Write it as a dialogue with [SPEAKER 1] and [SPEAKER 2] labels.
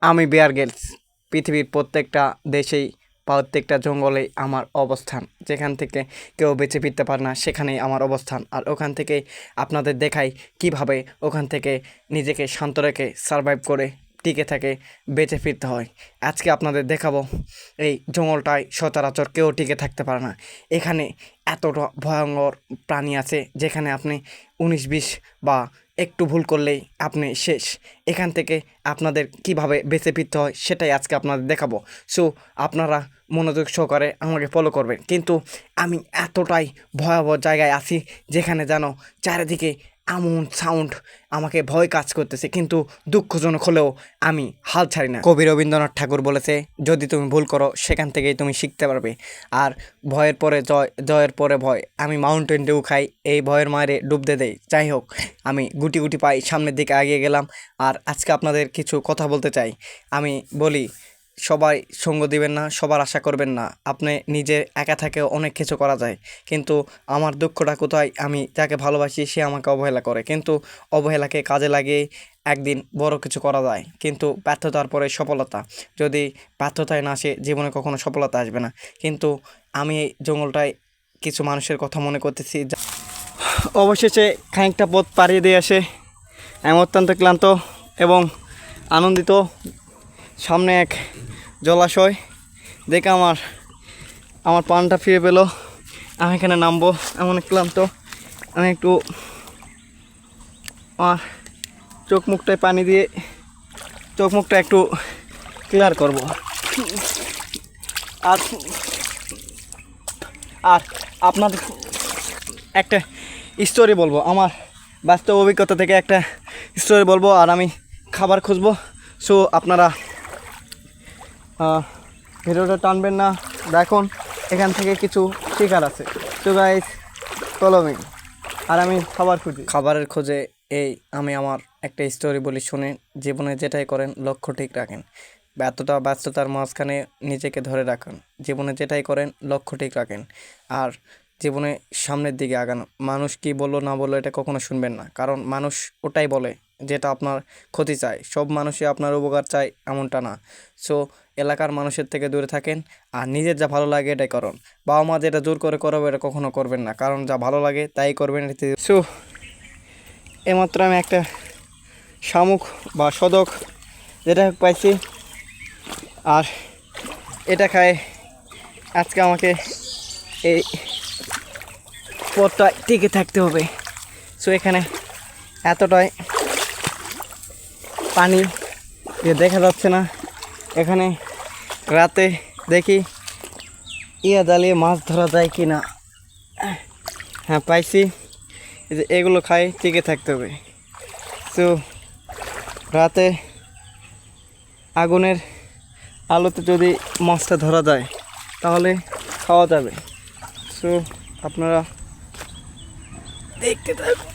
[SPEAKER 1] আমি bear Grylls. পৃথিবীর প্রত্যেকটা দেশেই প্রত্যেকটা জঙ্গলেই আমার অবস্থান। যেখান থেকে কেউ বেঁচে ফিরতে পারে না সেখানেই আমার অবস্থান। আর ওখান থেকেই আপনাদের দেখাই কিভাবে ওখান থেকে নিজেকে শান্ত রেখে সারভাইভ করে টিকে থাকে বেঁচে ফিরতে হয়। আজকে আপনাদের দেখাবো এই জঙ্গলটায় সচরাচর কেউ টিকে থাকতে পারে না। এখানে এতটা ভয়ঙ্কর প্রাণী আছে যেখানে আপনি 19-20 বা একটু ভুল করলেই আপনি শেষ। এখান থেকে আপনাদের কিভাবে বেঁচে ফিরতে হয় সেটাই আজকে আপনাদের দেখাবো। সো আপনারা মনোযোগ সহকারে আমাকে ফলো করবেন। কিন্তু আমি এতটাই ভয়াবহ জায়গায় আছি যেখানে যেন চারিদিকে এমন সাউন্ড আমাকে ভয় কাজ করতেছে, কিন্তু দুঃখজনক হলেও আমি হাল ছাড়ি না। কবি রবীন্দ্রনাথ ঠাকুর বলেছে, যদি তুমি ভুল করো সেখান থেকেই তুমি শিখতে পারবে। আর ভয়ের পরে জয়, জয়ের পরে ভয়। আমি মাউন্টেন ডিউ খাই, এই ভয়ের মায়েরে ডুবতে দেই। যাই হোক, আমি গুটি গুটি পাই সামনের দিকে এগিয়ে গেলাম। আর আজকে আপনাদের কিছু কথা বলতে চাই। আমি বলি, সবাই সঙ্গ দিবেন না, সবার আশা করবেন না। আপনি নিজে একা থেকেও অনেক কিছু করা যায়, কিন্তু আমার দুঃখটা কোথায়, আমি যাকে ভালোবাসি সে আমাকে অবহেলা করে। কিন্তু অবহেলাকে কাজে লাগিয়ে একদিন বড় কিছু করা যায়, কিন্তু ব্যর্থতার পরে সফলতা। যদি ব্যর্থতায় না আসে জীবনে কখনো সফলতা আসবে না। কিন্তু আমি এই জঙ্গলটায় কিছু মানুষের কথা মনে করতেছি। অবশেষে খানিকটা পথ পাড়িয়ে দিয়ে আসে আমি অত্যন্ত ক্লান্ত এবং আনন্দিত। সামনে এক জলাশয় দেখে আমার প্রাণটা ফিরে পেল। আমি এখানে নামবো, এমন ক্লান্ত। আমি একটু আমার চোখ মুখটায় পানি দিয়ে চোখ মুখটা একটু ক্লিয়ার করব। আর আর আপনাদের একটা স্টোরি বলবো, আমার বাস্তব অভিজ্ঞতা থেকে একটা স্টোরি বলবো। আর আমি খাবার খুঁজবো। সো আপনারা ভিডিওটা টানবেন না, দেখুন এখান থেকে কিছু শিকার আছে। তো গাইস, ফলো মি। আর আমি খাবার খুঁজি, খাবারের খোঁজে আমি আমার একটা স্টোরি বলি, শুনে। জীবনে যেটাই করেন লক্ষ্য ঠিক রাখেন। ব্যস্ততার মাঝখানে নিজেকে ধরে রাখুন। জীবনে যেটাই করেন লক্ষ্য ঠিক রাখেন। আর জীবনে সামনের দিকে আগানো। মানুষ কি বললো না বললো এটা কখনো শুনবেন না, কারণ মানুষ ওটাই বলে যেটা আপনার ক্ষতি চায়। সব মানুষই আপনার উপকার চায় এমনটা না। সো এলাকার মানুষের থেকে দূরে থাকেন, আর নিজের যা ভালো লাগে এটাই করুন। বাবা মা যেটা জোর করে করাবে এটা কখনো করবেন না, কারণ যা ভালো লাগে তাই করবেন। সো এইমাত্র আমি একটা শামুক বা সদক যেটা পাইছি, আর এটা খায় আজকে আমাকে এই পথটা টিকে থাকতে হবে। সো এখানে এতটাই পানি যে দেখা যাচ্ছে না। এখানে রাতে দেখি জ্বালিয়ে মাছ ধরা যায় কি না। হ্যাঁ, পাইছি। এই যে এগুলো খাই, টিকে থাকতে হবে। সো রাতে আগুনের আলোতে যদি মাছটা ধরা যায় তাহলে খাওয়া যাবে। সো আপনারা দেখতে থাকুন।